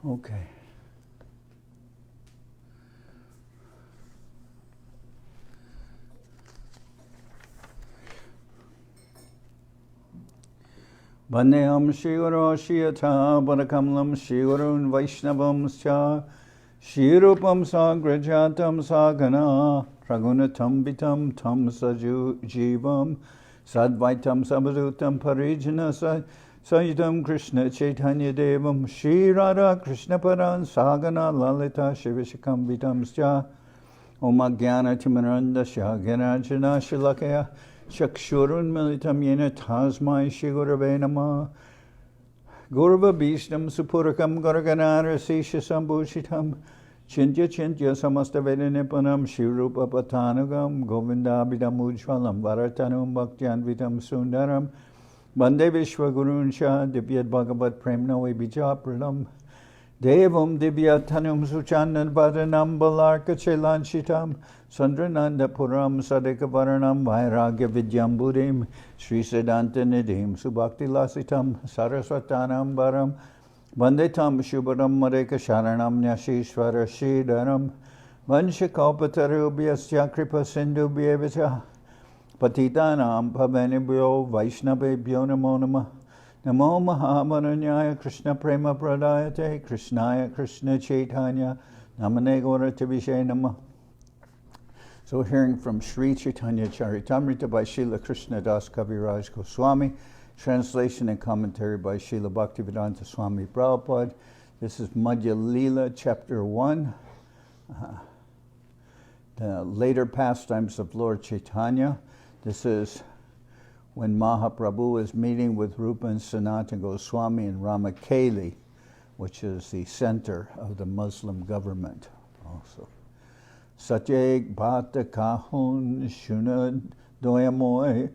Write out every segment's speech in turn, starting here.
Okay. Vandeham Shri Guru Shiyata Bharakamlam Shri Gurun Vaishnavam Scha Shri Rupam Sagrajatam Sagana Ragunatam Vitam Tam Sajivam Sadvaitam Sabhadutam Parijana Sayitam Krishna Chaitanya Devam Shri Radha Krishna Paran Sagana Lalita Shivishakam Vitam Scha Om Ajnana Timaranda Shagarajana Shilakaya Chakshurun Militam Yena Tasmai Shri Gurave Namah Gurva Bhishnam Supurakam Garaganara Sisha Sambhushitam Chintya Chintya Samasta Vedanipanam Shri Rupa Patanagam Govindabhidam Ujvalam Varatanum Bhaktianvitam Sundaram Bande Vishwa Gurun Shah Divyat Bhagavat Premnavi Bijapradam Devam Divyatanum Suchandan Vadanam Balarka Chelanchitam Sandrananda Puram Sadekavaranam Vairagya Vidyam Buddhim Sri Siddhanta Nidhim Subhakti Lasitam Saraswatanam Varam Vandetam Shubharam Mareka Sharanam Nyashishvara Shridaram Vanshakapatarubhyasya Kripa Sindhu Bhyevacha Patitanam Pavanibhyo Vaishnavebhyo Namo Namah Namo Mahamananyaya Krishna Prema Pradayate Krishnaya Krishna Chaitanya Namane Gauratabhishe Namah. So hearing from Sri Chaitanya Charitamrita by Srila Krishnadas Kaviraj Goswami, translation and commentary by Srila Bhaktivedanta Swami Prabhupada. This is Madhya-lila, chapter 1, the later pastimes of Lord Chaitanya. This is when Mahaprabhu is meeting with Rupa and Sanatan Goswami in Ramakeli, which is the center of the Muslim government also. Satyek bhata kahun shuna doyamoy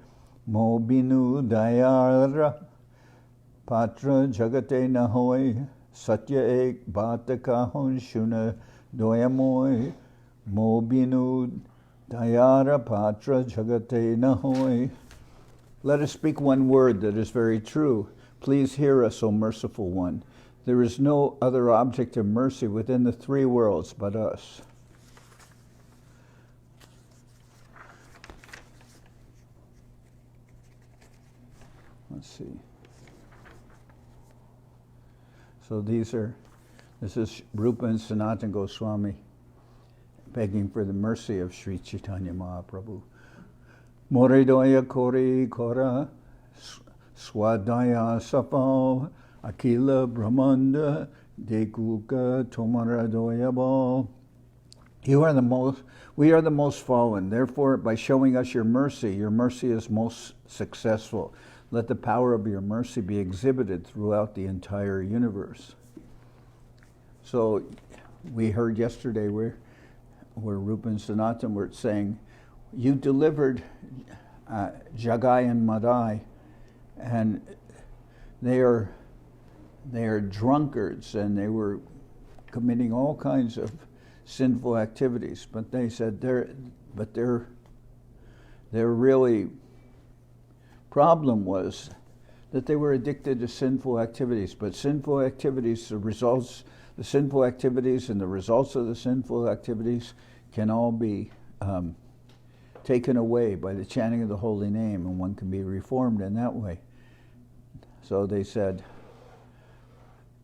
mobinu dayara patra jagate nahoy. Satyek bhata kahun shuna doyamoy mobinu dayara patra jagate nahoy. Let us speak one word that is very true. Please hear us, O merciful one. There is no other object of mercy within the three worlds but us. Let's see. So this is Rupa and Sanatan Goswami begging for the mercy of Sri Chaitanya Mahaprabhu. Moridoya kori kora swadaya sapal akila brahmanda dekuka tomaradoya bal. We are the most fallen. Therefore, by showing us your mercy is most successful. Let the power of your mercy be exhibited throughout the entire universe. So we heard yesterday where Rupa and Sanatan were saying, you delivered Jagai and Madai, and they are drunkards, and they were committing all kinds of sinful activities. But they said their really problem was that they were addicted to sinful activities. But sinful activities, the sinful activities and the results of the sinful activities can all be taken away by the chanting of the holy name, and one can be reformed in that way. So they said,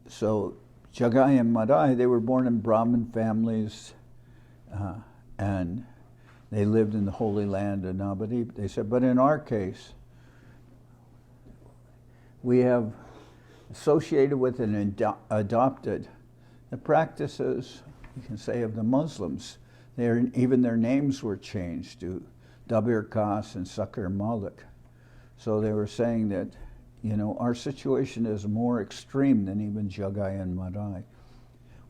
so Jagai and Madai, they were born in Brahmin families, and they lived in the Holy Land of Navadip. They said, but in our case, we have associated with and adopted the practices, you can say, of the Muslims. Even their names were changed to Dabir Khas and Sakir Malik. So they were saying that, our situation is more extreme than even Jagai and Madai.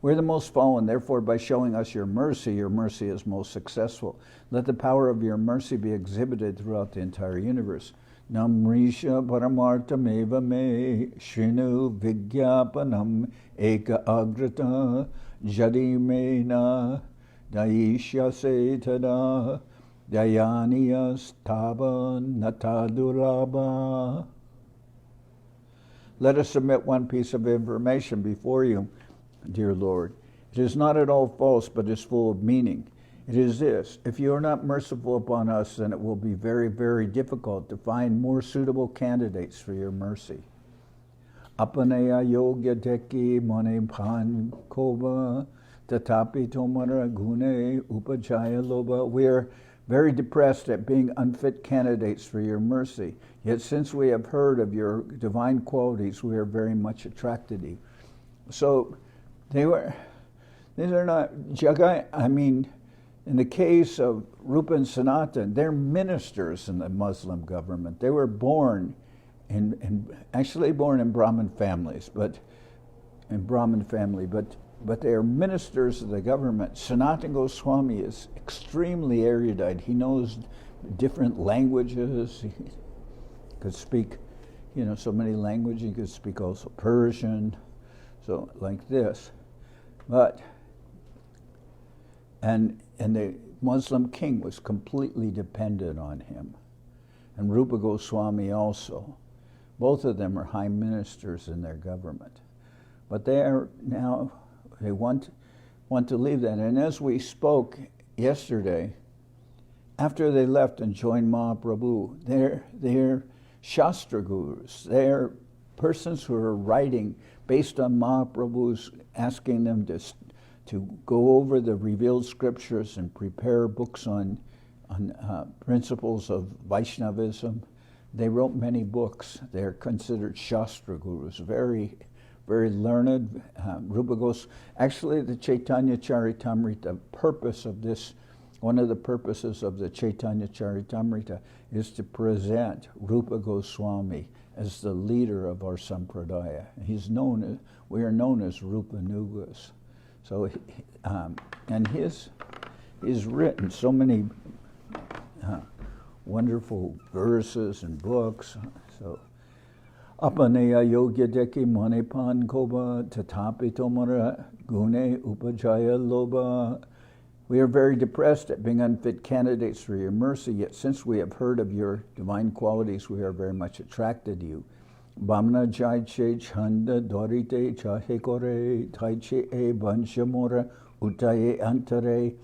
We're the most fallen, therefore by showing us your mercy is most successful. Let the power of your mercy be exhibited throughout the entire universe. Namrisha paramartameva me shrinu vigyapanam eka agrata jadi me na daisha setada dayaniyas taba nataduraba. Let us submit one piece of information before you. dear Lord. It is not at all false, but is full of meaning. It is this: if you are not merciful upon us, then it will be very, very difficult to find more suitable candidates for your mercy. Apanaya yogya teki mane pan kova tatapi tomara gune upajaya loba. We are very depressed at being unfit candidates for your mercy. Yet since we have heard of your divine qualities, we are very much attracted to you. So these are not Jagai. I mean, in the case of Rupa and Sanatan, they're ministers in the Muslim government. They were born actually born in Brahmin families, but they are ministers of the government. Sanatan Goswami is extremely erudite. He knows different languages. He could speak, so many languages. He could speak also Persian, so like this. And the Muslim king was completely dependent on him. And Rupa Goswami also. Both of them are high ministers in their government. But they want to leave that. And as we spoke yesterday, after they left and joined Mahaprabhu, they're Shastra Gurus. They're persons who are writing based on Mahaprabhu's asking them to go over the revealed scriptures and prepare books on principles of Vaishnavism. They wrote many books. They're considered Shastra Gurus, very, very learned. Actually, the Chaitanya Charitamrita purpose of this, one of the purposes of the Chaitanya Charitamrita is to present Rupa Goswami as the leader of our sampradaya. We are known as Rupa Nugas. So, and he's written so many wonderful verses and books. So, Apanaya yogya deki manipan koba tatapi tomara gune upajaya loba. We are very depressed at being unfit candidates for your mercy, yet since we have heard of your divine qualities, we are very much attracted to you. Bamna jai che chanda dorite chahe kore taiche e banshamora utaye antare.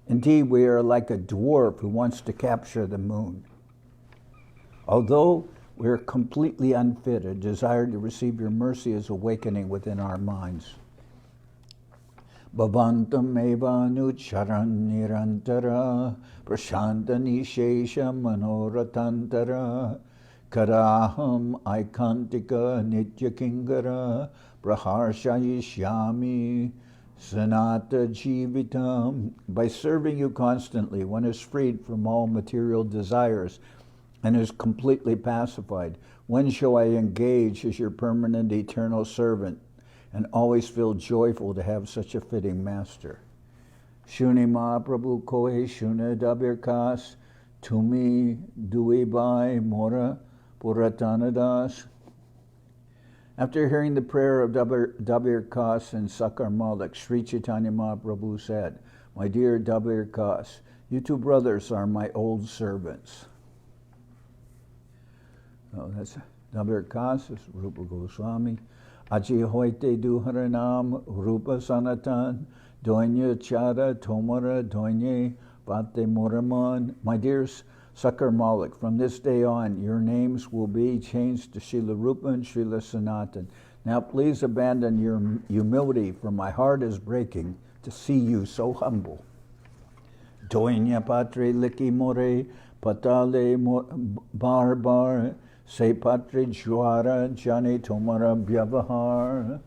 Indeed, we are like a dwarf who wants to capture the moon. Although we are completely unfit, a desire to receive your mercy is awakening within our minds. Bhavantam evanu charan nirantara prashanta nishesha manoratantara karaham aikantika nitya kingara praharshayishyami sanata jivitam. By serving you constantly, one is freed from all material desires and is completely pacified. When shall I engage as your permanent eternal servant and always feel joyful to have such a fitting master? Shuni Mahaprabhu kohe shuna dabirkas tumi duibai mora puratanadas. After hearing the prayer of Dabir Kas and Sakar Malik, Sri Chaitanya Mahaprabhu said, "My dear Dabir Kas, you two brothers are my old servants." Oh, that's Dabir Kas is Rupa Goswami. Aji hoite duharanam Rupa Sanatan doinya chara tomara doinye pate moraman. My dear Sakar Malik, from this day on, your names will be changed to Srila Rupa and Srila Sanatan. Now please abandon your humility, for my heart is breaking to see you so humble. Doinya patre liki more patale bar bar se patre jwara jane tomara vyavahar.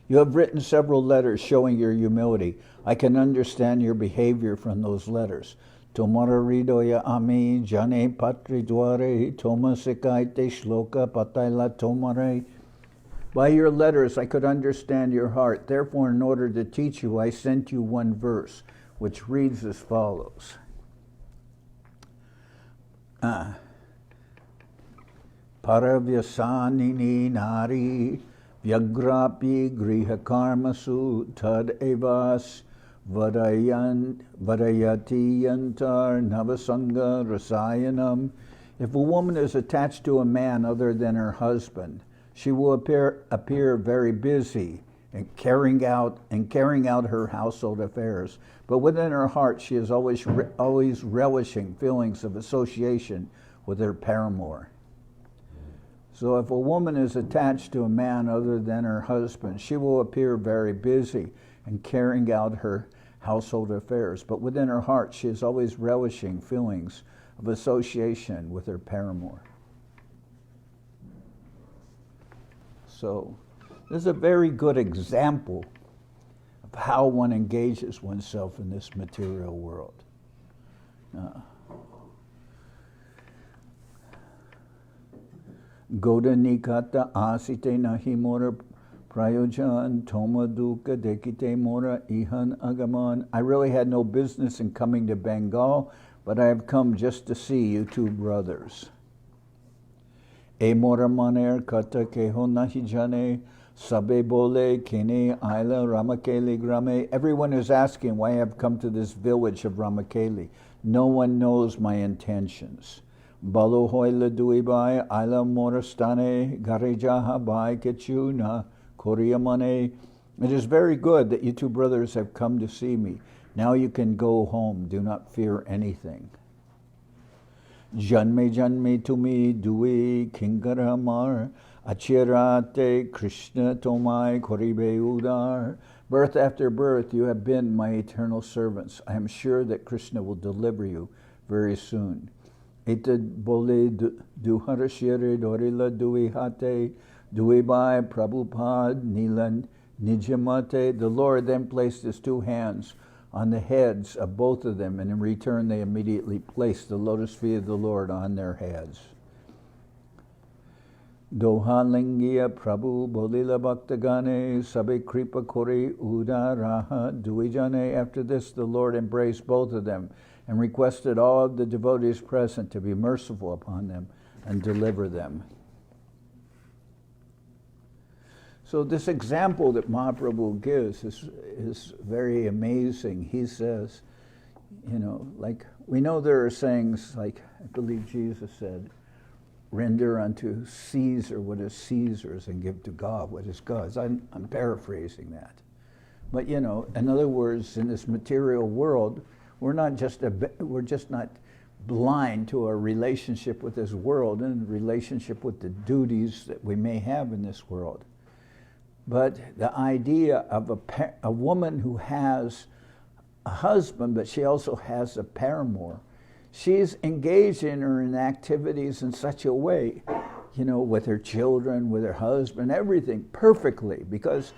You have written several letters showing your humility. I can understand your behavior from those letters. Tomara ridoya ami jane patri dware toma sikaite shloka pataila tomare. By your letters I could understand your heart. Therefore, in order to teach you, I sent you one verse, which reads as follows. Paravyasanini nari Vyagrapi griha karmasu tad evas varayati yantar navasanga rasayanam. If a woman is attached to a man other than her husband, She will appear very busy and carrying out her household affairs. But within her heart, she is always relishing feelings of association with her paramour. So if a woman is attached to a man other than her husband, she will appear very busy and carrying out her household affairs. But within her heart, she is always relishing feelings of association with her paramour. So this is a very good example of how one engages oneself in this material world. Goda nikata asite nahi mora prayojan toma duka dekite mora ihan agaman. I really had no business in coming to Bengal, but I have come just to see you two brothers. E mora maner kata keho nahi jane sabe bole kene aila Ramakeli grame. Everyone is asking why I have come to this village of Ramakeli. No one knows my intentions. Balo hoila duibai aila morastane garejaha bai kechuna koriyamane. It is very good that you two brothers have come to see me. Now you can go home. Do not fear anything. Janme janme tumi dui kingaramar achirate Krishna tomai koribe udar. Birth after birth you have been my eternal servants. I am sure that Krishna will deliver you very soon. Etad bole duharashire dorila dui hate dui bai Prabhupada nilan nijamate. The Lord then placed his two hands on the heads of both of them, and in return they immediately placed the lotus feet of the Lord on their heads. Dohalingiya Prabhu Bolila Bhaktagane Sabe Kripa Kori Udaraha Duijane. After this the Lord embraced both of them and requested all of the devotees present to be merciful upon them and deliver them. So this example that Mahaprabhu gives is very amazing. He says, like, we know there are sayings like, I believe Jesus said, render unto Caesar what is Caesar's and give to God what is God's. I'm paraphrasing that. But, in other words, in this material world, we're just not blind to our relationship with this world and relationship with the duties that we may have in this world. But the idea of a woman who has a husband, but she also has a paramour, she's engaged in her activities in such a way, with her children, with her husband, everything perfectly, because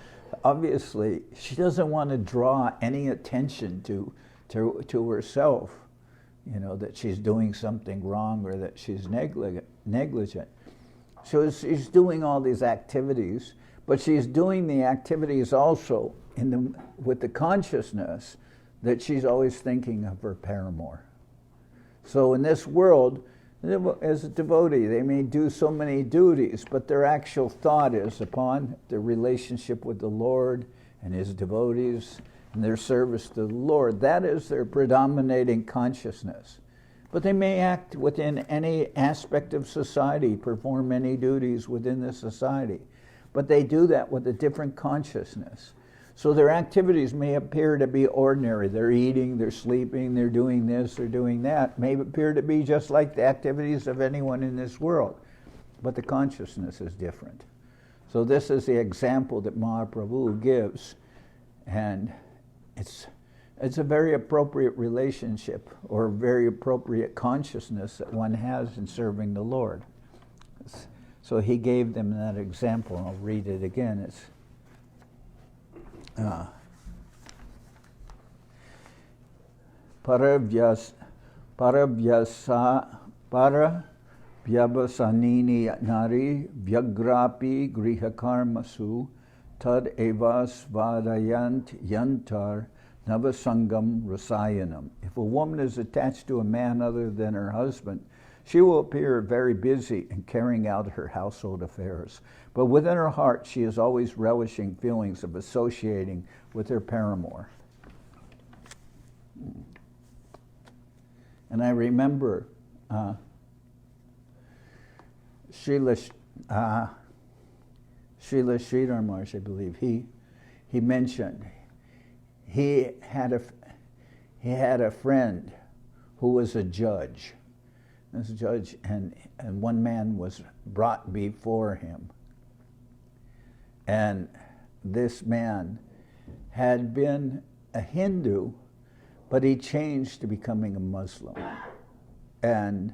obviously she doesn't want to draw any attention to herself, that she's doing something wrong or that she's negligent. So she's doing all these activities, but she's doing the activities also with the consciousness that she's always thinking of her paramour. So in this world, as a devotee, they may do so many duties, but their actual thought is upon their relationship with the Lord and his devotees and their service to the Lord. That is their predominating consciousness. But they may act within any aspect of society, perform any duties within the society. But they do that with a different consciousness. So their activities may appear to be ordinary. They're eating, they're sleeping, they're doing this, they're doing that. May appear to be just like the activities of anyone in this world. But the consciousness is different. So this is the example that Mahaprabhu gives. And it's a very appropriate relationship or very appropriate consciousness that one has in serving the Lord. So he gave them that example. I'll read it again. It's Parabhyasanini nari vyagrapi grihakarmasu tad evas vadayant yantar navasangam rasayanam. If a woman is attached to a man other than her husband, she will appear very busy in carrying out her household affairs. But within her heart, she is always relishing feelings of associating with her paramour. And I remember Srila Srila Sridhar Maharaj, I believe, he mentioned he had a friend who was a judge. This judge, and one man was brought before him. And this man had been a Hindu, but he changed to becoming a Muslim. And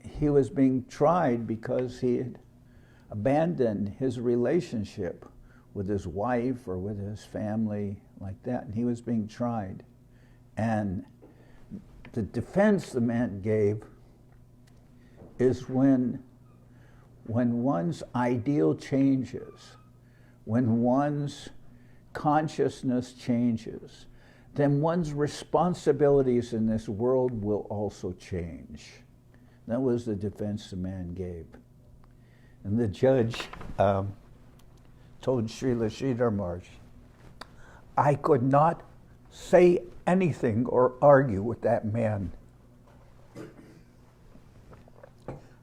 he was being tried because he had abandoned his relationship with his wife or with his family like that, and he was being tried. And the defense the man gave is when one's ideal changes, when one's consciousness changes, then one's responsibilities in this world will also change. That was the defense the man gave. And the judge told Srila Sridhar Maharaj, I could not say anything or argue with that man.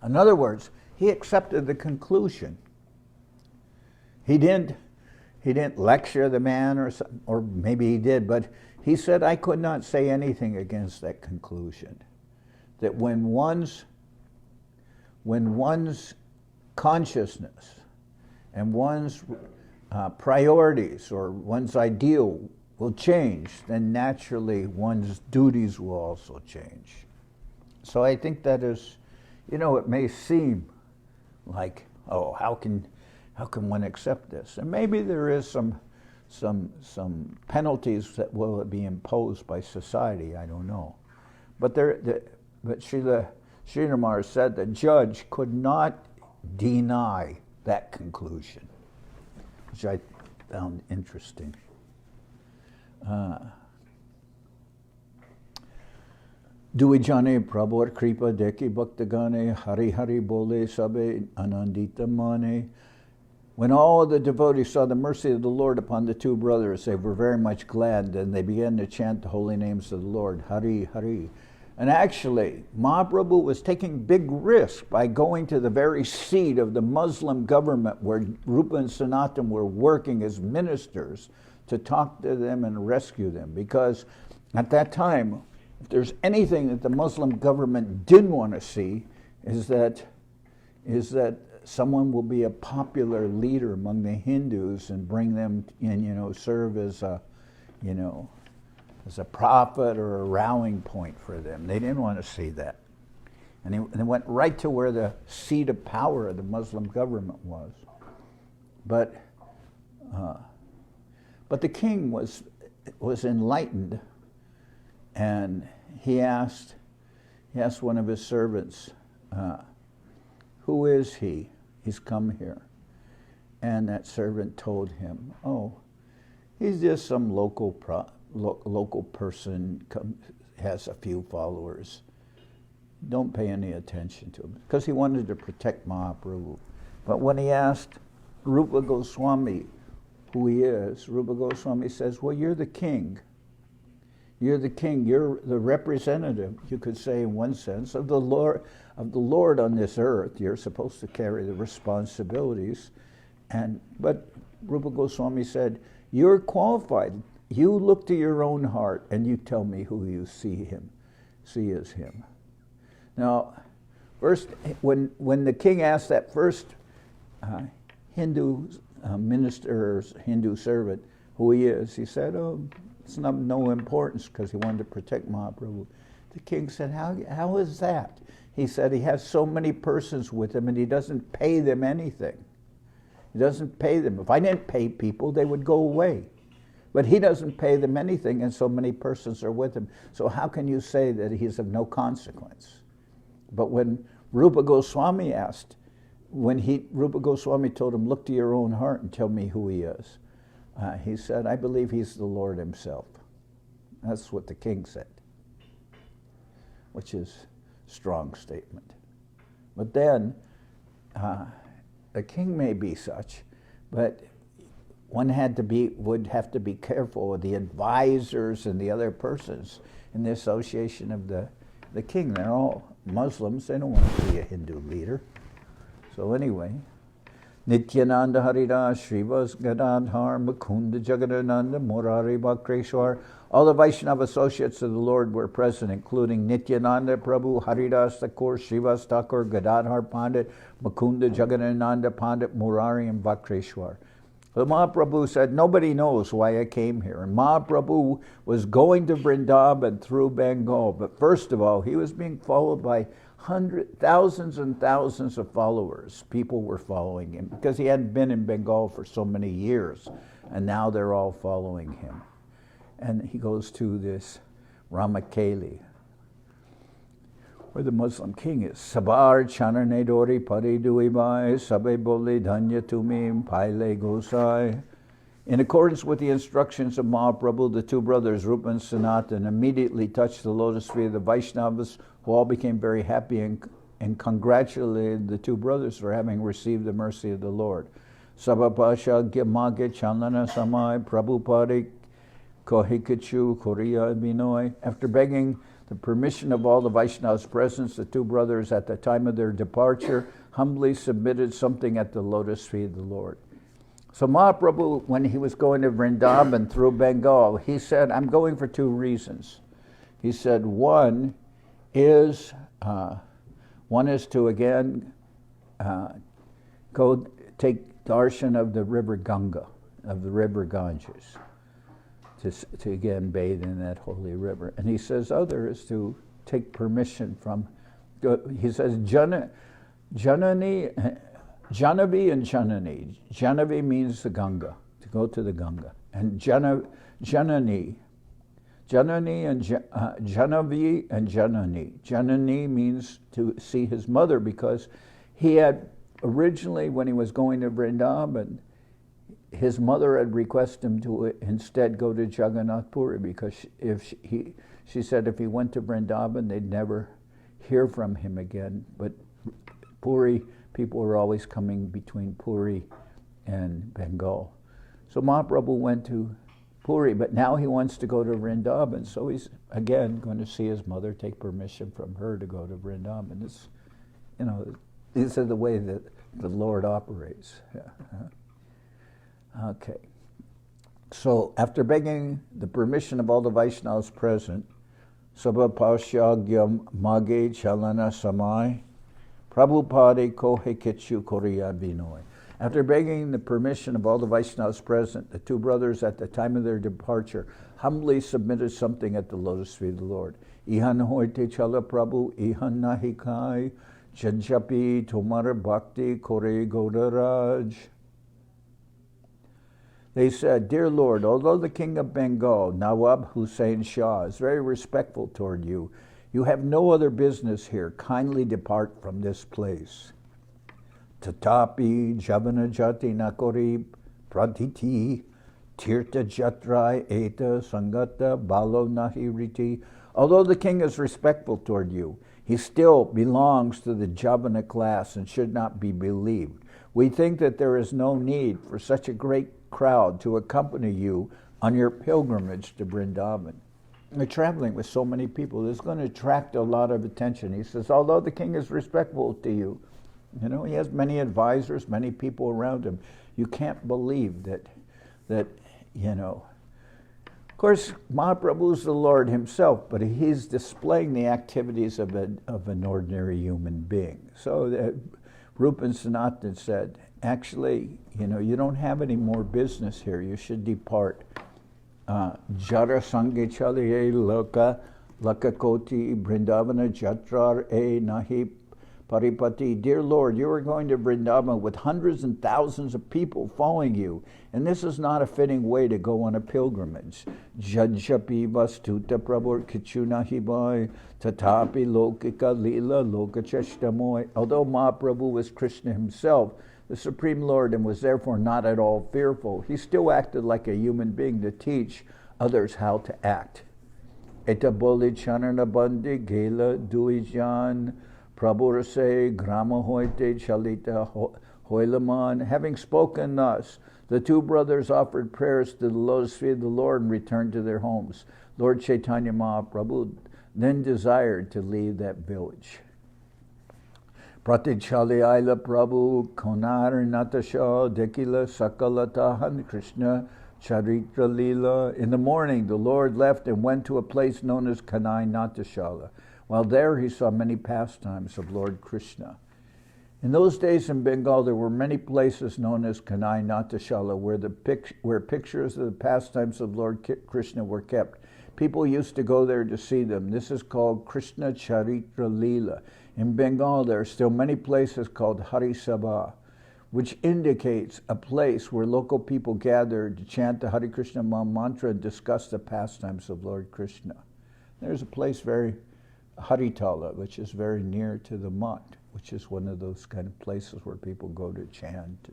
In other words, he accepted the conclusion. He didn't lecture the man, or maybe he did, but he said, I could not say anything against that conclusion. That when one's consciousness and one's priorities or one's ideal will change, then naturally one's duties will also change. So I think that is, it may seem like, oh, how can one accept this? And maybe there is some penalties that will be imposed by society. I don't know, but Srila Sridhar Maharaj said the judge could not deny that conclusion, which I found interesting. Dui jane prabhur kripa deki bhaktagane hari hari bole sabe anandita mane. When all the devotees saw the mercy of the Lord upon the two brothers, they were very much glad, and they began to chant the holy names of the Lord, Hari Hari. And actually, Mahaprabhu was taking big risks by going to the very seat of the Muslim government where Rupa and Sanatan were working as ministers to talk to them and rescue them. Because at that time, if there's anything that the Muslim government didn't want to see, is that someone will be a popular leader among the Hindus and bring them in, serve as a prophet or a rallying point for them. They didn't want to see that. And they went right to where the seat of power of the Muslim government was. But the king was enlightened, and he asked one of his servants, who is he? He's come here. And that servant told him, oh, he's just some local person, has a few followers. Don't pay any attention to him. Because he wanted to protect Mahaprabhu. But when he asked Rupa Goswami who he is, Rupa Goswami says, well, you're the king. You're the king. You're the representative, you could say in one sense, of the Lord on this earth. You're supposed to carry the responsibilities. But Rupa Goswami said, you're qualified. You look to your own heart and you tell me who you see as him. Now, first, when the king asked that first Hindu minister or Hindu servant who he is, he said, oh, it's of no importance, because he wanted to protect Mahaprabhu. The king said, how is that? He said he has so many persons with him and he doesn't pay them anything. He doesn't pay them. If I didn't pay people, they would go away. But he doesn't pay them anything, and so many persons are with him. So how can you say that he's of no consequence? But when Rupa Goswami Rupa Goswami told him, look to your own heart and tell me who he is. He said, I believe he's the Lord himself. That's what the king said, which is a strong statement. But then, the king may be such, but one would have to be careful of the advisors and the other persons in the association of the king. They're all Muslims. They don't want to be a Hindu leader. So anyway, Nityananda Haridas, Srivas Gadadhar, Mukunda Jagadananda, Murari Bhakreshwar. All the Vaishnava associates of the Lord were present, including Nityananda Prabhu, Haridas Thakur, Srivas Thakur, Gadadhar Pandit, Mukunda Jagadananda Pandit, Murari, and Bhakreshwar. The Mahaprabhu said, nobody knows why I came here. And Mahaprabhu was going to Vrindavan through Bengal. But first of all, he was being followed by thousands and thousands of followers. People were following him because he hadn't been in Bengal for so many years. And now they're all following him. And he goes to this Ramakeli, where the Muslim king is. Sabar chanane dori pari duibai, sabe boli dhanya tumim, paile gosai. In accordance with the instructions of Mahaprabhu, the two brothers, Rupa and Sanatan, immediately touched the lotus feet of the Vaishnavas, who all became very happy and congratulated the two brothers for having received the mercy of the Lord. Sabapasha Mage Chandana Samai Prabhupadi Kohikachu Korea Binoy. After begging the permission of all the Vaishnavas present, the two brothers at the time of their departure humbly submitted something at the lotus feet of the Lord. So Mahaprabhu, when he was going to Vrindavan through Bengal, he said, I'm going for two reasons. He said, one is to again go take darshan of the river Ganga, of the river Ganges, to again bathe in that holy river. And he says other is to take permission from, he says Janavi and Janani. Janavi means the Ganga, to go to the Ganga. And Janani and Janavi and Janani. Janani means to see his mother, because he had originally, when he was going to Vrindavan, his mother had requested him to instead go to Jagannath Puri, because she said if he went to Vrindavan, they'd never hear from him again. But Puri, people were always coming between Puri and Bengal. So Mahaprabhu went to Puri, but now he wants to go to Vrindavan, so he's again going to see his mother, take permission from her to go to Vrindavan. It's, these are the way that the Lord operates. Okay. So after begging the permission of all the Vaishnavas present, Sabha Pasyagyam Mage Chalana Samai, Prabhupade Kohe Ketchu Korea Vinoy. After begging the permission of all the Vaishnavas present, the two brothers at the time of their departure humbly submitted something at the lotus feet of the Lord. Ihan hoite chala Prabhu, ihan nahikai, janjapi tomar bhakti kore godaraj. They said, Dear Lord, although the king of Bengal, Nawab Hussain Shah, is very respectful toward you, you have no other business here. Kindly depart from this place. Tatapi Javana Jati Nakori Praditi Tirta Jatrai Eta Sangata Balo Nahi Riti. Although the king is respectful toward you, he still belongs to the Javana class and should not be believed. We think that there is no need for such a great crowd to accompany you on your pilgrimage to Vrindavan. You're traveling with so many people, it's going to attract a lot of attention. He says, although the king is respectful to you, he has many advisors, many people around him. You can't believe that. Of course, Mahaprabhu is the Lord himself, but he's displaying the activities of an ordinary human being. So Rupa and Sanatan said, actually, you don't have any more business here. You should depart. Jara sange chaliye loka lakakoti brindavana jatrar e nahi paripati. Dear Lord, you are going to Vrindavan with hundreds and thousands of people following you, and this is not a fitting way to go on a pilgrimage. Jajjapi vastuta prabhur kichunahibai tatapi lokika lila lokacheshtamoy. Although Mahaprabhu was Krishna himself, the Supreme Lord, and was therefore not at all fearful, he still acted like a human being to teach others how to act. Eta boli chanana bandi gela duijan Prabhurase grama hoite chalita hoilaman. Having spoken thus, the two brothers offered prayers to the lotus feet of the Lord and returned to their homes. Lord Chaitanya Mahaprabhu then desired to leave that village. Pratichali Aila Prabhu Konar Natasha Dekila Sakalatahan Krishna Charitamrita. In the morning, the Lord left and went to a place known as Kanai Natashala. While there, he saw many pastimes of Lord Krishna. In those days in Bengal, there were many places known as Kanai Natashala where pictures of the pastimes of Lord Krishna were kept. People used to go there to see them. This is called Krishna Charitamrita. In Bengal, there are still many places called Hari Sabha, which indicates a place where local people gathered to chant the Hare Krishna mantra and discuss the pastimes of Lord Krishna. There's a place Haritala, which is very near to the Mutt, which is one of those kind of places where people go to chant.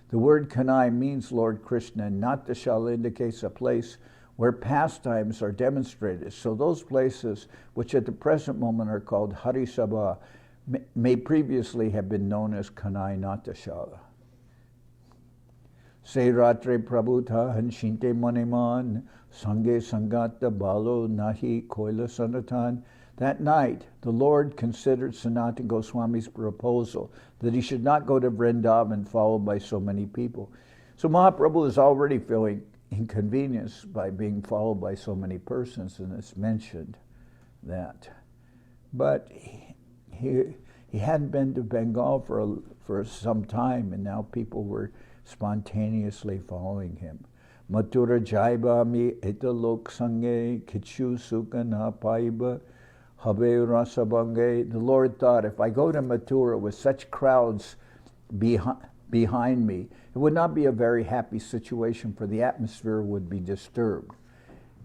The word Kanai means Lord Krishna, and Natashala indicates a place where pastimes are demonstrated. So those places, which at the present moment are called Hari Sabha, may previously have been known as Kanai Natashala. Se ratre prabhuta hanshinte maniman, sange sangata balo nahi koila sanatan. That night, the Lord considered Sanatan Goswami's proposal that he should not go to Vrindavan followed by so many people. So Mahaprabhu is already feeling inconvenienced by being followed by so many persons, and it's mentioned that. But he hadn't been to Bengal for some time, and now people were spontaneously following him. Mathura jaiba mi etalok sange kichu sukha na paiba habe rasabange. The Lord thought, if I go to Mathura with such crowds behind me, it would not be a very happy situation, for the atmosphere would be disturbed.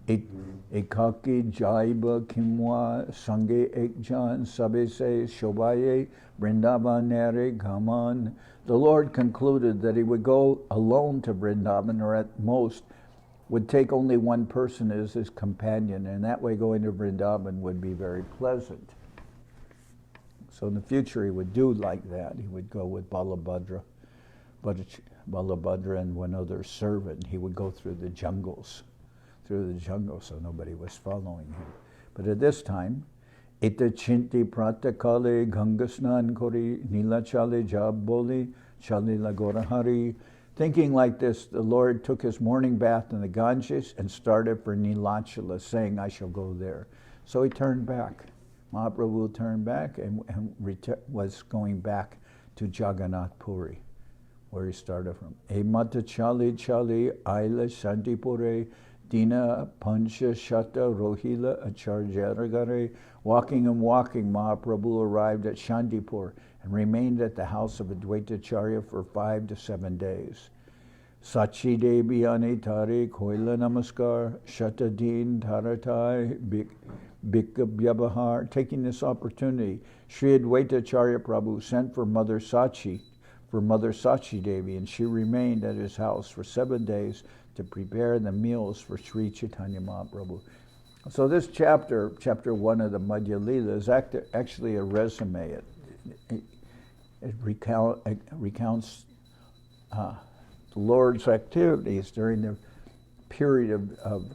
Ekaki jaiba kimwa sange ekjan sabese shobaye Vrindavanere gaman. The Lord concluded that he would go alone to Vrindavan, or at most would take only one person as his companion, and that way going to Vrindavan would be very pleasant. So in the future he would do like that. He would go with Balabhadra and one other servant. He would go through the jungles, so nobody was following him. But at this time, Ita chinti pratakale gangasnan kori nilachale jabboli chalila gorahari. Thinking like this, the Lord took his morning bath in the Ganges and started for Nilachala, saying, I shall go there. So he turned back. Mahaprabhu turned back and was going back to Jagannath Puri, where he started from. E mata chali chali aila shantipure dina pancha shata rohila acharjaragare. Walking and walking, Mahaprabhu arrived at Shantipur and remained at the house of Advaitacharya for 5 to 7 days. Sachi Devi Anitari Koila Namaskar Shatadin Taratai Bikabyabahar. Taking this opportunity, Sri Advaitacharya Prabhu sent for Mother Sachi Devi, and she remained at his house for 7 days to prepare the meals for Sri Chaitanya Mahaprabhu. So this chapter 1 of the Madhya-lila, is actually a resume. It recounts the Lord's activities during the period of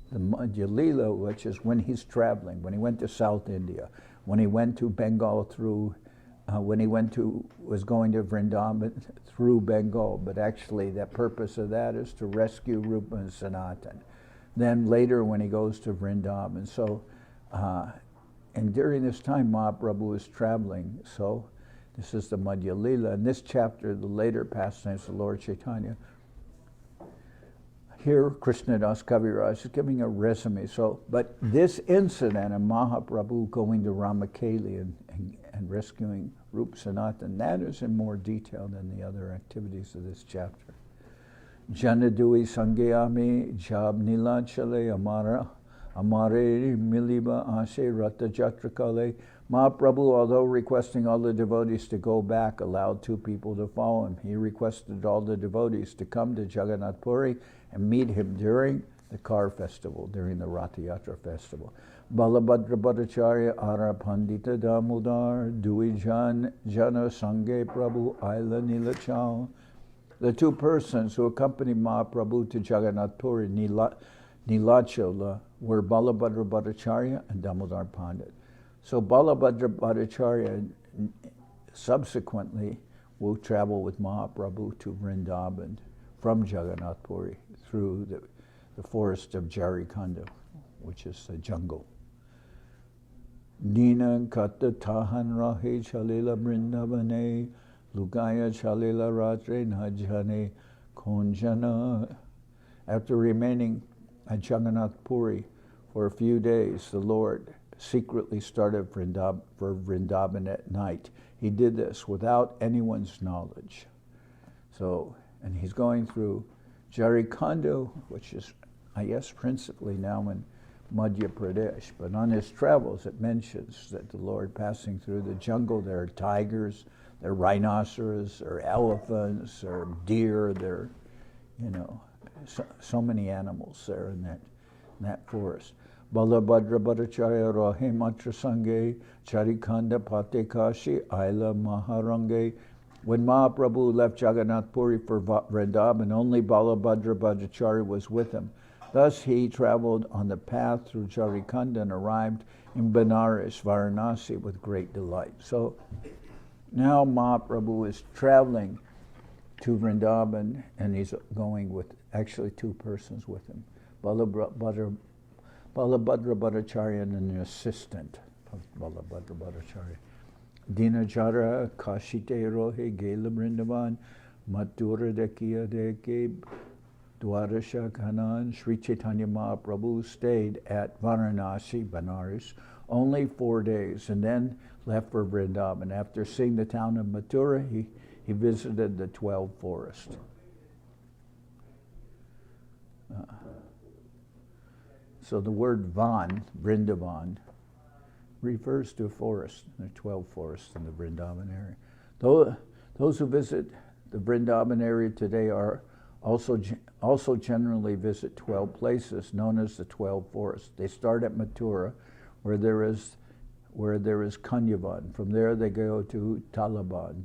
the Madhya-lila, which is when he's traveling, when he went to South India, when he went to Bengal when he was going to Vrindavan through Bengal. But actually the purpose of that is to rescue Rupa and Sanatan. Then later when he goes to Vrindavan. So, and during this time Mahaprabhu is traveling. So this is the Madhya-lila. In this chapter, the later pastimes of Lord Chaitanya, here Krishnadas Kaviraj is giving a resume. So, but this incident of Mahaprabhu going to Ramakeli and rescuing Rupa Sanatan, that is in more detail than the other activities of this chapter. Janadui Sangyami Jab Nilachale Amare Miliba Ashe Rathayatra Kale. Mahaprabhu, although requesting all the devotees to go back, allowed 2 people to follow him. He requested all the devotees to come to Jagannath Puri and meet him during the Car Festival, during the Rathayatra Festival. Balabhadra Bhattacharya Ara Pandita Damodar Dui Jana Sange Prabhu Aila Nilachal. The 2 persons who accompanied Mahaprabhu to Jagannath Puri, Nilachala, were Balabhadra Bhattacharya and Damodar Pandit. So Balabhadra Bhattacharya subsequently will travel with Mahaprabhu to Vrindavan from Jagannath Puri through the forest of Jharikanda, which is the jungle. Nina kata tahan rahe chalila Vrindavane, lugaya chalila ratre najane konjana. After remaining at Jagannath Puri for a few days, the Lord secretly started for Vrindavan at night. He did this without anyone's knowledge. So, and he's going through Jharikanda, which is, I guess, principally now in Madhya Pradesh. But on his travels, it mentions that the Lord passing through the jungle, there are tigers, there are rhinoceros, there are elephants, there are deer, there are, you know, so many animals there in that forest. Balabhadra Bhattacharya Rahe Matra Sange Charikanda Pate Kashi Aila Maharange. When Mahaprabhu left Jagannath Puri for Vrindavan, only Balabhadra Bhattacharya was with him. Thus he traveled on the path through Jharikanda and arrived in Benares, Varanasi, with great delight. So now Mahaprabhu is traveling to Vrindavan, and he's going with actually two persons with him, Balabhadra Bhattacharya and an assistant of Balabhadra Bhattacharya. Dinajara Kashite Rohe Gela Vrindavan Mathura Dekiya Deke Dwarasha Kanan. Sri Chaitanya Mahaprabhu stayed at Varanasi, Benares, only 4 days, and then left for Vrindavan. After seeing the town of Mathura, he visited the 12 forests. So the word Van, Vrindavan, refers to a forest. There are 12 forests in the Vrindavan area. Those who visit the Vrindavan area today are also generally visit 12 places known as the 12 forests. They start at Mathura, where there is Kanyavan. From there they go to Talaban,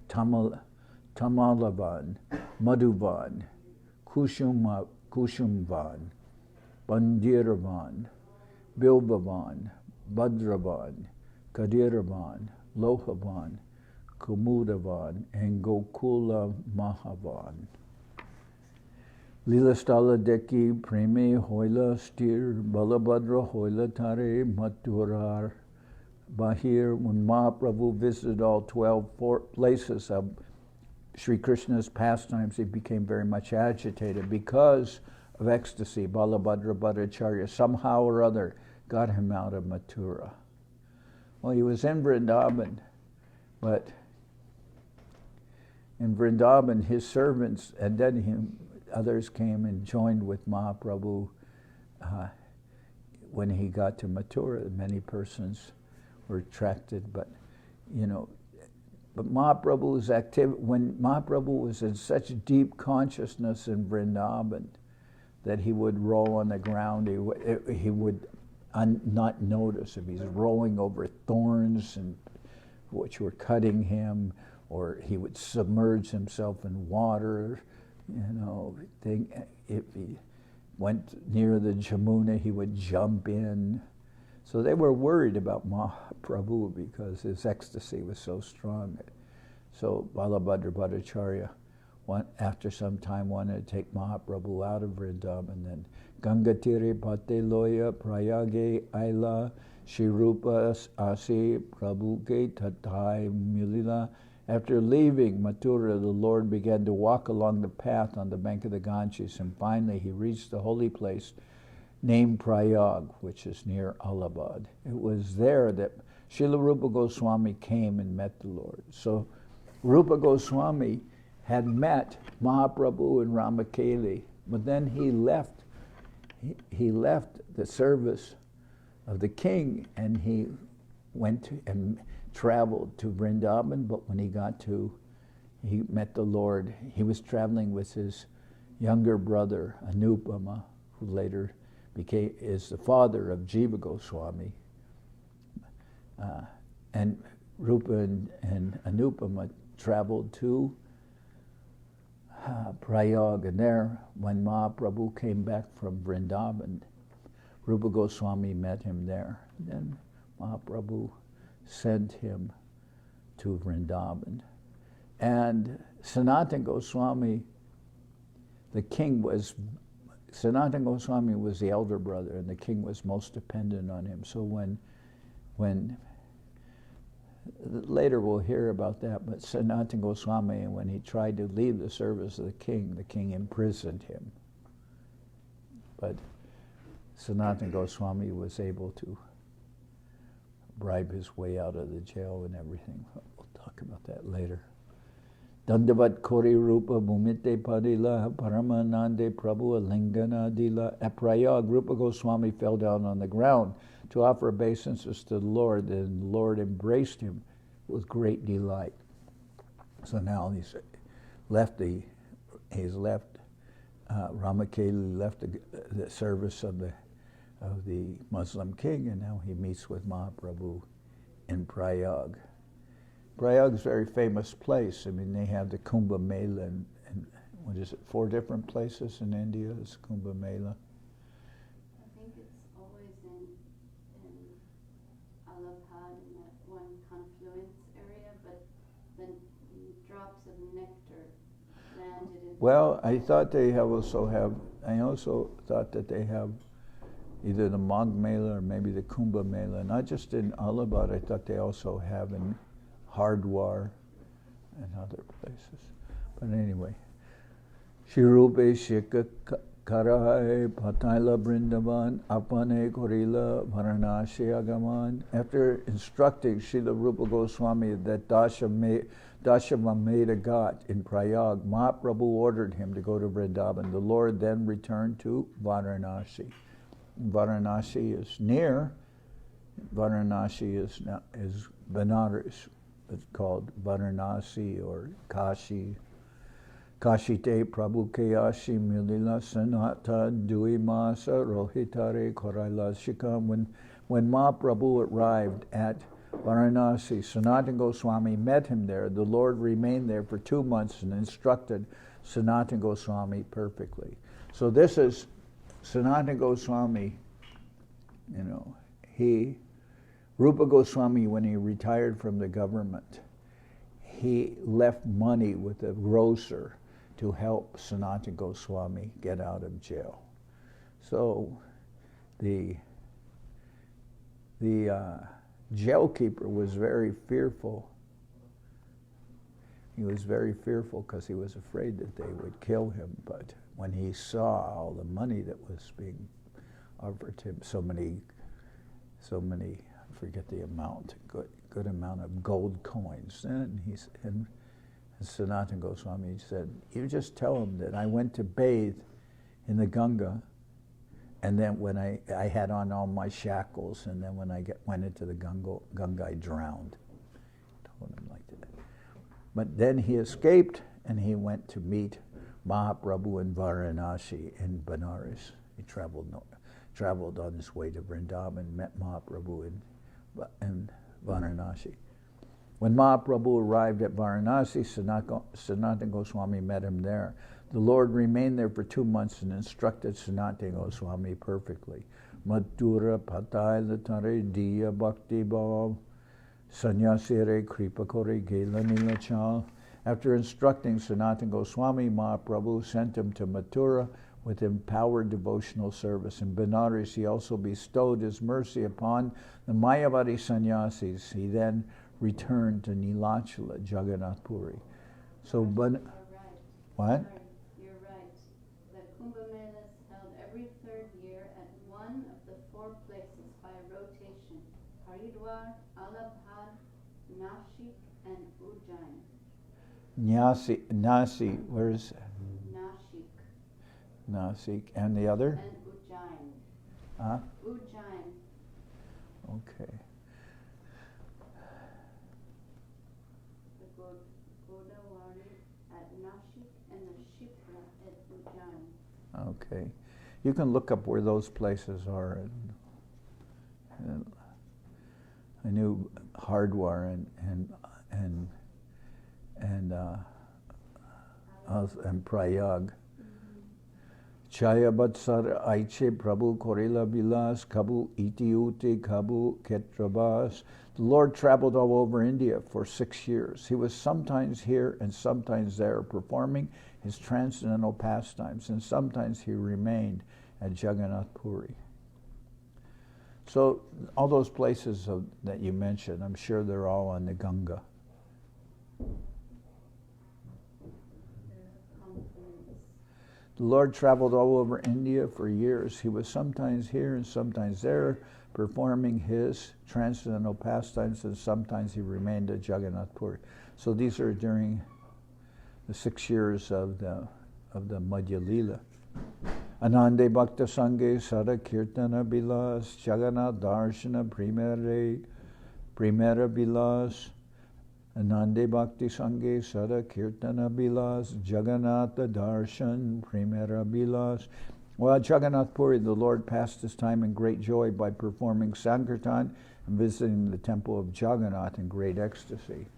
Tamalavan, Madhuvan, Kushumvan, Bandiravan, Bilbavan, Bhadravan, Kadiravan, Lohavan, Kumudavan, and Gokula Mahavan. Lilastala Deki Preme Hoila Stir Balabhadra Hoila Tare Mathurar Bahir. When Mahaprabhu visited all 12 places of Sri Krishna's pastimes, he became very much agitated because of ecstasy. Balabhadra Bhattacharya somehow or other got him out of Mathura. Well, he was in Vrindavan, but in Vrindavan, his servants, and then others came and joined with Mahaprabhu when he got to Mathura. Many persons were attracted, but Mahaprabhu's activity, when Mahaprabhu was in such deep consciousness in Vrindavan that he would roll on the ground, he would not notice if he's rolling over thorns and which were cutting him, or he would submerge himself in water. If he went near the Jamuna, he would jump in. So they were worried about Mahaprabhu because his ecstasy was so strong. So Balabhadra Bhattacharya, after some time, wanted to take Mahaprabhu out of Vrindavan. Then Gangatire Pate Loya Prayage Aila Shri Rupa Asi Prabhuke Tatai Mulila. After leaving Mathura, the Lord began to walk along the path on the bank of the Ganges, and finally he reached the holy place named Prayag, which is near Allahabad. It was there that Srila Rupa Goswami came and met the Lord. So Rupa Goswami had met Mahaprabhu and Ramakeli, but then he left the service of the king, and he went and traveled to Vrindavan. But when he met the Lord, he was traveling with his younger brother Anupama, who later is the father of Jiva Goswami. And Rupa and Anupama traveled to Prayag, and there, when Mahaprabhu came back from Vrindavan, Rupa Goswami met him there. Then Mahaprabhu sent him to Vrindavan. And Sanatan Goswami, the king was, Sanatan Goswami was the elder brother, and the king was most dependent on him. So when later we'll hear about that, but Sanatan Goswami, when he tried to leave the service of the king imprisoned him. But Sanatan Goswami was able to bribe his way out of the jail and everything. We'll talk about that later. Dandavat Kori Rupa Bhumite Padila Paramanande Prabhu Lingana Dila. At Prayag, Rupa Goswami fell down on the ground to offer obeisances to the Lord, and the Lord embraced him with great delight. So now he's left Ramakeli left the service of the Muslim king, and now he meets with Mahaprabhu in Prayag. Prayag is a very famous place. I mean, they have the Kumbh Mela, and what is it, 4 different places in India is Kumbh Mela. I think it's always in Allahabad, in that one confluence area, but then drops of nectar landed in... Well, I thought I also thought that they have either the Magh Mela or maybe the Kumbh Mela, not just in Allahabad. I thought they also have in Hardwar and other places. But anyway, Shirupe Shikha Karahai Pataila Brindavan Apane Korila Varanasi Agaman. After instructing Srila Rupa Goswami that Dashavameda Ghat in Prayag, Mahaprabhu ordered him to go to Vrindavan. The Lord then returned to Varanasi. Varanasi is near. Varanasi is Benares. It's called Varanasi or Kashi. Kashite Prabhu Kayashi Milila Sanata Dui Masa Rohitare Koraila Shikam. When Mahaprabhu arrived at Varanasi, Sanatan Goswami met him there. The Lord remained there for 2 months and instructed Sanatan Goswami perfectly. So this is Sanatan Goswami, Rupa Goswami, when he retired from the government, he left money with a grocer to help Sanatan Goswami get out of jail. So the jailkeeper was very fearful. He was very fearful because he was afraid that they would kill him. But when he saw all the money that was being offered to him, so many, I forget the amount, good amount of gold coins. And Sanatan Goswami said, "You just tell him that I went to bathe in the Ganga, and then when I had on all my shackles, and then when I went into the Ganga, I drowned." Told him like that. But then he escaped, and he went to meet Mahaprabhu in Varanasi in Benares. He traveled on his way to Vrindavan, met Mahaprabhu in Varanasi. When Mahaprabhu arrived at Varanasi, Sanatan Goswami met him there. The Lord remained there for 2 months and instructed Sanatan Goswami perfectly. Madhura patai latare diya bhakti bhav sanyasire kripakore gela nilachal. After instructing Sanatan Goswami, Mahaprabhu sent him to Mathura with empowered devotional service. In Benares, he also bestowed his mercy upon the Mayavadi sannyasis. He then returned to Nilachala, Jagannath Puri. So, Right. What? You're right. The Kumbh Mela is held every 3rd year at one of the 4 places by rotation: Haridwar, Allahabad, Nashik, and Ujjain. Nasi, where's Nashik. Nasik? And the other? And Ujjain. Huh? Ujjain. Okay. The Godavari at Nashik and the Shipra at Ujjain. Okay. You can look up where those places are. And I knew Hardwar and Prayag. Chaya Batsar Aiche Prabhu Korila Bilas Kabu Itiuti Kabu Ketrabas. The Lord traveled all over India for 6 years. He was sometimes here and sometimes there performing his transcendental pastimes, and sometimes he remained at Jagannath Puri. So all those places that you mentioned, I'm sure they're all on the Ganga. The Lord traveled all over India for years. He was sometimes here and sometimes there, performing his transcendental pastimes, and sometimes he remained at Jagannath Puri. So these are during the 6 years of the Madhya-lila. Anande Bhakta Sanghe Sada Kirtana Bilas Jagannath Darshana Primera Bilas. Anande Bhakti Sanghe Sada Kirtana Bilas Jagannatha Darshan Primera Bilas. While at Jagannath Puri, the Lord passed his time in great joy by performing Sankirtan and visiting the temple of Jagannath in great ecstasy.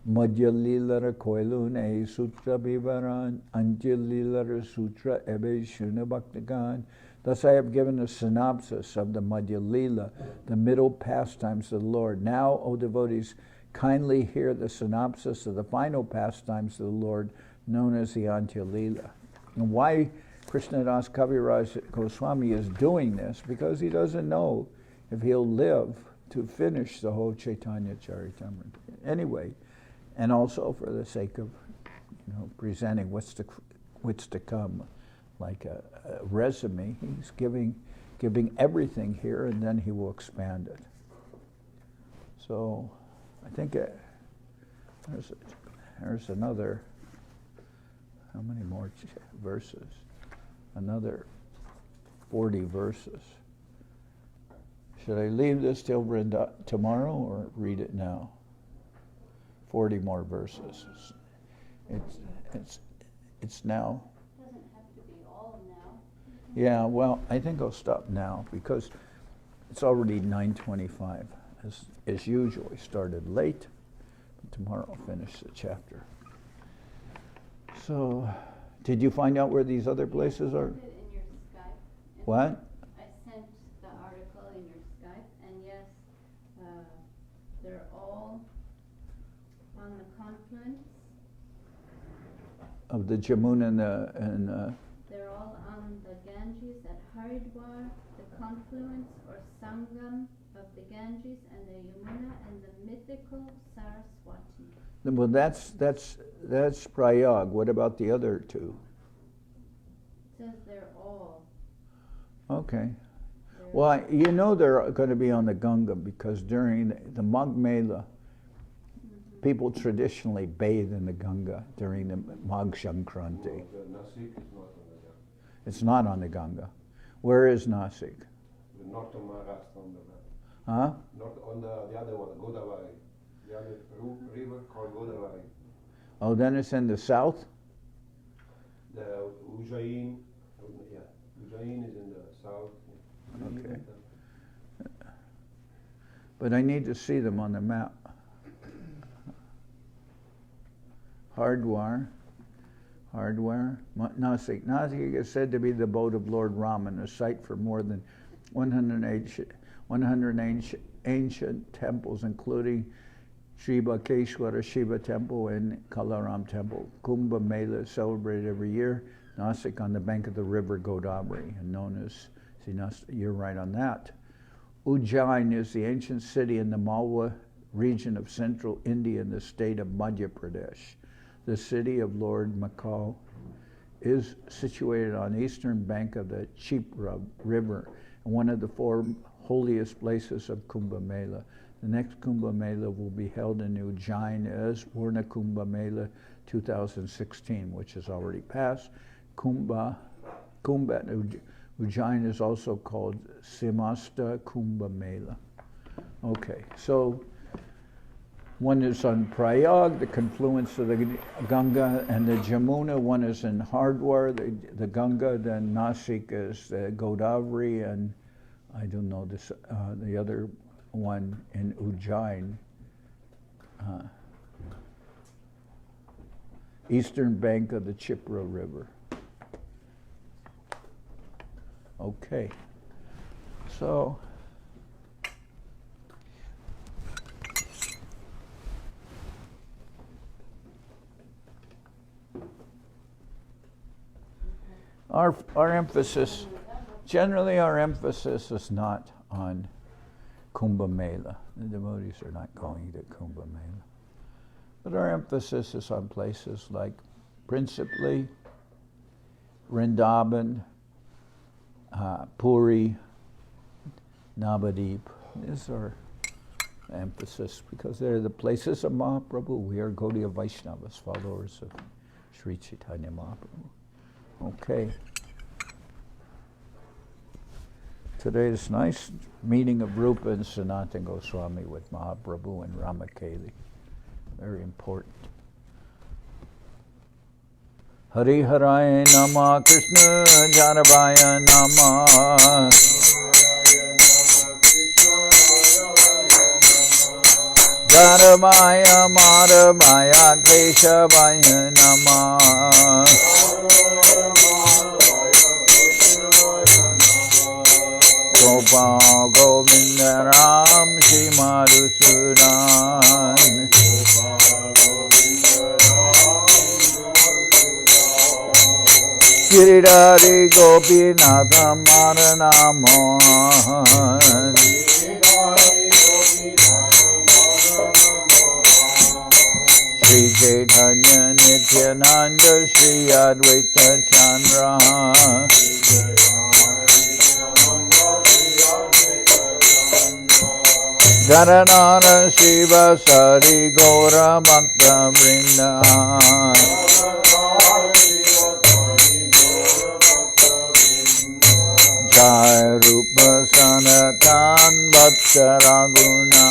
Madhya-lila Koilune Sutra Bivaran Antya-lila Sutra Ebe Shuna Bhaktagan. Thus I have given a synopsis of the Madhya-lila, the middle pastimes of the Lord. Now, O devotees, kindly hear the synopsis of the final pastimes of the Lord, known as the Antya-lila. And why Krishnadas Kaviraj Goswami is doing this? Because he doesn't know if he'll live to finish the whole Chaitanya Charitamrita. Anyway, and also for the sake of, presenting what's to come, like a resume, he's giving everything here, and then he will expand it. So, I think there's another. How many more verses? Another 40 verses. Should I leave this till tomorrow or read it now? 40 more verses. It's now. It doesn't have to be all now. Yeah, well, I think I'll stop now because it's already 9:25. As usual, we started late. But tomorrow I'll finish the chapter. So, did you find out where these other places are? I sent it in your Skype. What? I sent the article in your Skype, and yes, they're all on the confluence. Of the Jamuna and They're all on the Ganges at Haridwar, the confluence or Sangam of the Ganges and the Yamuna and the mythical Saraswati. Well, that's Prayag. What about the other two? It says they're all. Okay. Well, they're going to be on the Ganga because during the Magh Mela, people traditionally bathe in the Ganga during the Magh Sankranti. It's not on the Ganga. Where is Nasik? Not on Maharashtra on the map. Huh? Not on the other one, Godavari. The other river called Godavari. Oh, then it's in the south? The Ujjain, Ujjain is in the south. Okay. But I need to see them on the map. Hardwar, Nasik. Nasik is said to be the abode of Lord Raman, a site for more than 100 ancient temples, including Sri Bakeshwara Shiva Temple and Kalaram Temple. Kumbh Mela is celebrated every year. Nasik on the bank of the river Godavari, and known as, you're right on that. Ujjain is the ancient city in the Malwa region of central India in the state of Madhya Pradesh. The city of Lord Makal is situated on the eastern bank of the Chipra River and one of the 4 holiest places of Kumbh Mela. The next Kumbh Mela will be held in Ujjain as Purna Kumbh Mela 2016, which has already passed. Kumbh at Ujjain is also called Simasta Kumbh Mela. Okay, so one is on Prayag, the confluence of the Ganga and the Jamuna. One is in Hardwar, the Ganga. Then Nasik is the Godavari, and I don't know this. The other one in Ujjain, eastern bank of the Chipra River. Okay. So, our emphasis, generally our emphasis is not on Kumbh Mela. The devotees are not going to Kumbh Mela. But our emphasis is on places like, principally, Vrindavan, Puri, Navadip. These are emphasis because they're the places of Mahaprabhu. We are Gaudiya Vaishnavas, followers of Sri Chaitanya Mahaprabhu. Okay. Today's nice meeting of Rupa and Sanatan Goswami with Mahaprabhu and Ramakeli. Very important. Hari Haraya Nama Krishna Janavaya Nama Janavaya Madhavaya Keshavaya Nama Gopal Govinda Ram Shri Madhusudan Giridhari Gopinatha Maranamon Sri Chaitanya Nityananda Sri Advaita Chandra Janardan Shiva Sari Gaura Bhakta Vrinda Jai Rupa Sanatan Bhatta Raguna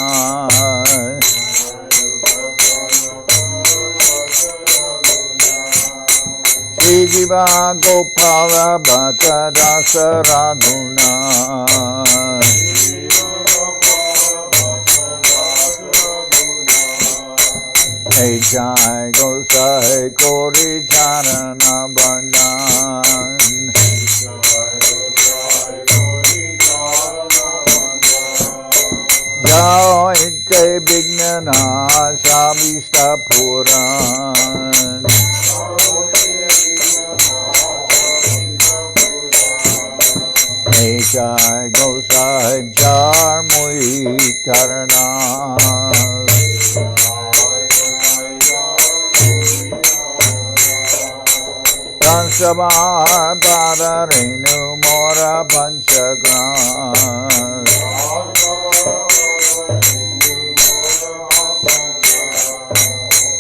Shri Jiva Gopala Bhatta Dasa Raguna Hey Jai Gosai Kori Charana Bandhan Jai Ite Vignana Shabista Puran Hey Jai Gosai Jar Mui Tarana Sabar Padarenu Mora Panchagram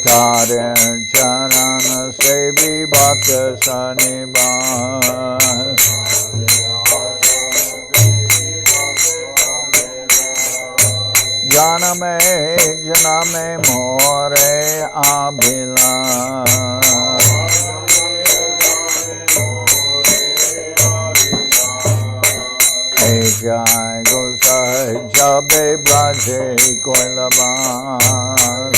Tadar Charana Sevi Bhakta Sanibas Janame More Abhilas Jai Gosai Jabe Braje Koilabas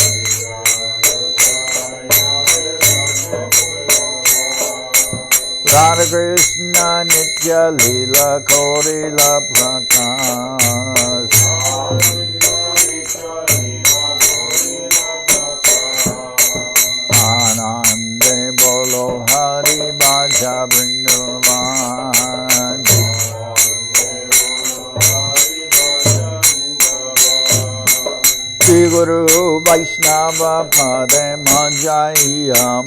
Radha Krishna Nitya-lila Korila Prakash Anande Bolo Hari Bhaja Vrindavan Shri Guru Vaishnava Pade Majayaman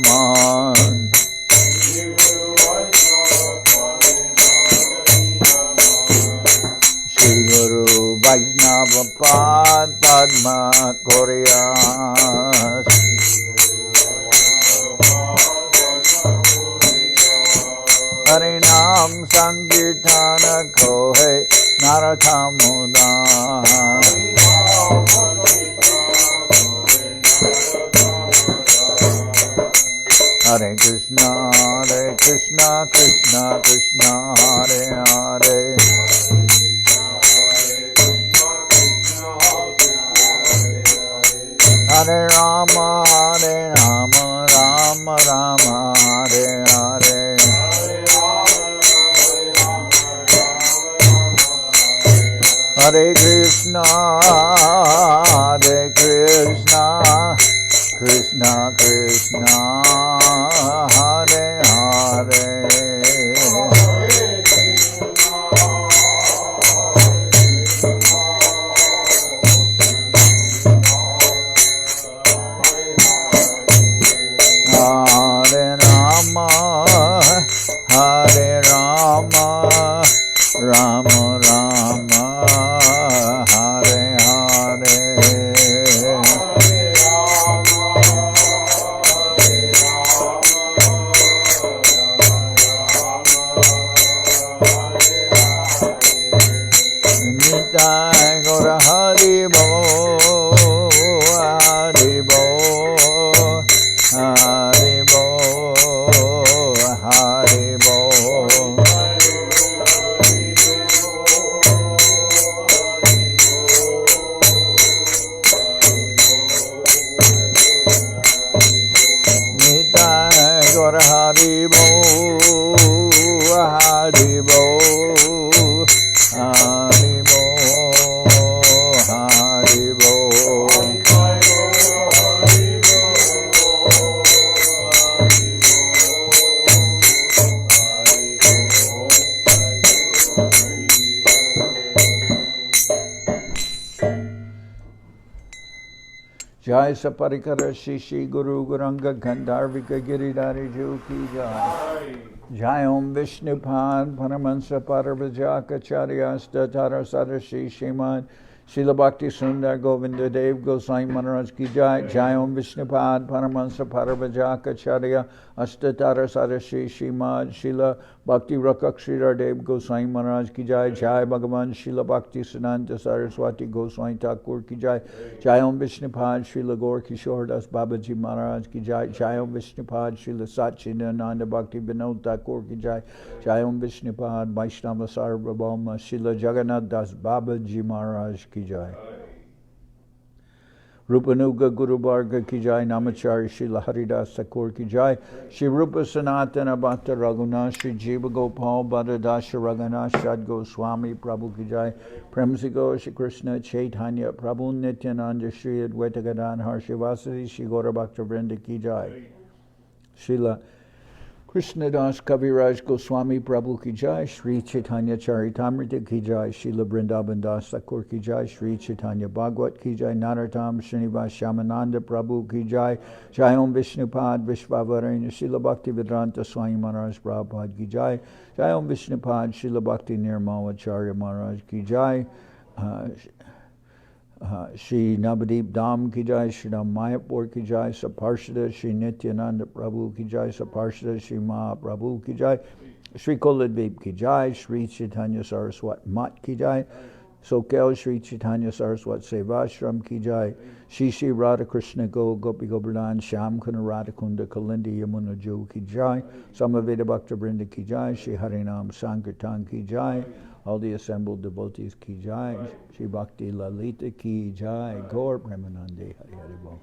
Shri Guru Vaishnava Pad Padma Koryas Harinam Sankirtana Kohe Narathamudan Hare Krishna, Krishna Krishna, Hare Hare Hare Rama, Rama Rama, Hare Hare Hare Krishna, Hare Krishna, Krishna Krishna, Hare Hare. Hare Rama, Hare Rama, Rama Rama, Hare Hare. Nitai Gaura Hari Bo, Hari Bo, Hari Bo, Hari Bo. Nitai Gaura Hari Bo, Hari Bo, Hari Bo, Hari Bo. Jai Saparikara Shishi Guru Guranga Gandharvika Giridhari Ju Ki Jai. Jai Om Vishnupad Paramahansa Parvajaka Charyasta Tara Sadashi Shimad Srila Bhakti Sundar Govinda Dev Goswami Maharaj Ki Jai. Jai Om Vishnupad Paramahansa Parvajaka Charya Astatara Sadashi Shimad Srila Bhakti Rakak Sridhar Dev Goswami Maharaj Ki Jai. Jai Bhagavan Srila Bhakti Siddhanta Saraswati Goswami Thakur Ki Jai. Jai Om Vishnupad Srila Gaur Kishore Das Babaji Maharaj Ki Jai. Jai Om Vishnupad Srila Satchidananda Bhakti Vinod Thakur Ki Jai. Jai Om Vishnupad Vaishnava Sarvabhauma Srila Jagannath Das Babaji Maharaj Ki Jai. Rupanuga Guru Varga Ki Jai. Namachari Srila Haridas Thakur Ki Jai. Shri Rupa Sanatana Bhatta Raghunath Shri Jiva Gopal Bhattadasha Raghunath Shad Goswami Prabhu Ki Jai. Premsigo Shri Krishna Chaitanya Prabhu Nityananda Shri Advaita Gadadhar Shivasati Shri Gaura Bhakta Vrinda Ki Jai. Srila Krishnadas Kaviraj Goswami Prabhu Ki Jai. Sri Chaitanya Charitamrita Ki Jai. Srila Vrindavan Das Thakur Ki Jai. Sri Chaitanya Bhagavat Ki Jai. Narottam Srinivas Shamananda Prabhu Ki Jai. Jai Om Vishnupad Vishvavarena Srila Bhakti Vedanta Swami Maharaj Prabhupada Ki Jai. Jai Om Vishnupad Srila Bhakti Nirmalacharya Maharaj Ki Jai. Shri Navadip Dham Ki Jai, Shri Ram Mayapur Ki Jai, Saparshada, Shri Nityananda Prabhu Ki Jai, Saparshada, Shri Mahaprabhu Ki Jai, Shri Kuladvip Ki Jai, Shri Chaitanya Saraswat Mat Ki Jai, Soquel, Shri Chaitanya Saraswat Seva Ashram Ki Jai, Shri Shri Radha Krishna Go Gopi Govardhan Sham Kuna Radha Kunda Kalindi Yamuna Jo Ki Jai, Samaveda Bhakta Vrinda Ki Jai, Shri Harinam Sankirtan Ki Jai, all the assembled devotees Ki Jai, Shri Bhakti Lalita Ki Jai, Gaur Premanande Hari Hari Bol.